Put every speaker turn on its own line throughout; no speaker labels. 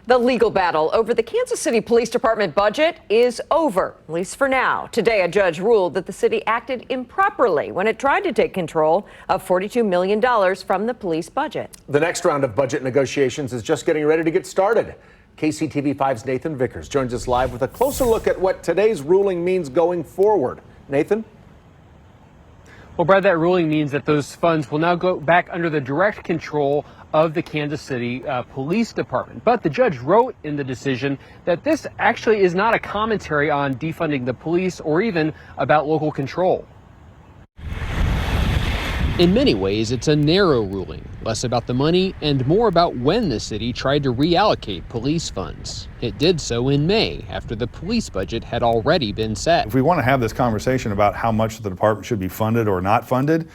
The legal battle over the Kansas City Police Department budget is over, at least for now. Today, a judge ruled that the city acted improperly when it tried to take control of $42 million from the police budget.
The next round of budget negotiations is just getting ready to get started. KCTV5's Nathan Vickers joins us live with a closer look at what today's ruling means going forward. Nathan?
Well, Brad, that ruling means that those funds will now go back under the direct control of the Kansas City Police Department. But the judge wrote in the decision that this actually is not a commentary on defunding the police or even about local control. In many ways, it's a narrow ruling, less about the money and more about when the city tried to reallocate police funds. It did so in May, after the police budget had already been set.
If we want to have this conversation about how much the department should be funded or not funded,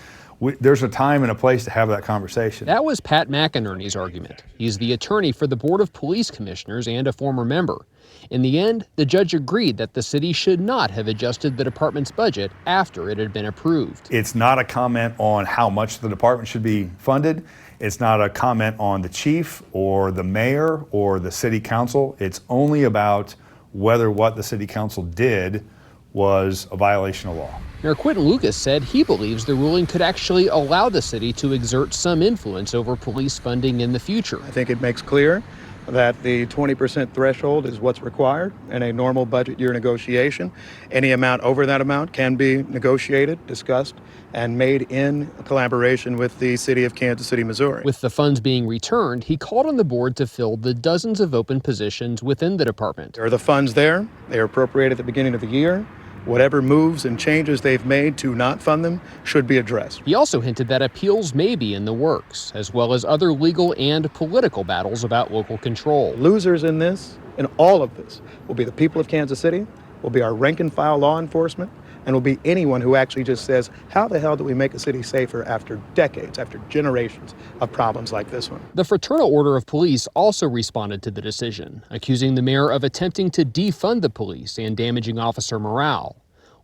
there's a time and a place to have that conversation.
That was Pat McInerney's argument. He's the attorney for the Board of Police Commissioners and a former member. In the end, the judge agreed that the city should not have adjusted the department's budget after it had been approved.
It's not a comment on how much the department should be funded. It's not a comment on the chief or the mayor or the city council. It's only about whether what the city council did was a violation of law.
Mayor Quentin Lucas said he believes the ruling could actually allow the city to exert some influence over police funding in the future.
I think it makes clear that the 20% threshold is what's required in a normal budget year negotiation. Any amount over that amount can be negotiated, discussed, and made in collaboration with the city of Kansas City, Missouri.
With the funds being returned, he called on the board to fill the dozens of open positions within the department.
There are the funds there. They are appropriated at the beginning of the year. Whatever moves and changes they've made to not fund them should be addressed.
He also hinted that appeals may be in the works, as well as other legal and political battles about local control.
Losers in this, in all of this, will be the people of Kansas City, will be our rank and file law enforcement, and will be anyone who actually just says, how the hell do we make a city safer after decades, after generations of problems like this one?
The Fraternal Order of Police also responded to the decision, accusing the mayor of attempting to defund the police and damaging officer morale.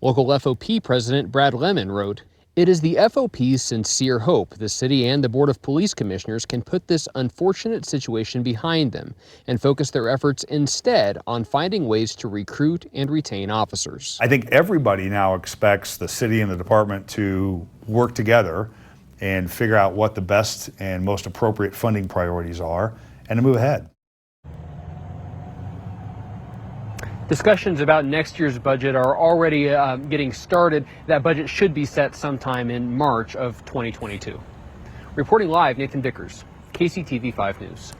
Local FOP President Brad Lemon wrote, "It is the FOP's sincere hope the city and the Board of Police Commissioners can put this unfortunate situation behind them and focus their efforts instead on finding ways to recruit and retain officers."
I think everybody now expects the city and the department to work together and figure out what the best and most appropriate funding priorities are and to move ahead.
Discussions about next year's budget are already getting started. That budget should be set sometime in March of 2022. Reporting live, Nathan Vickers, KCTV 5 News.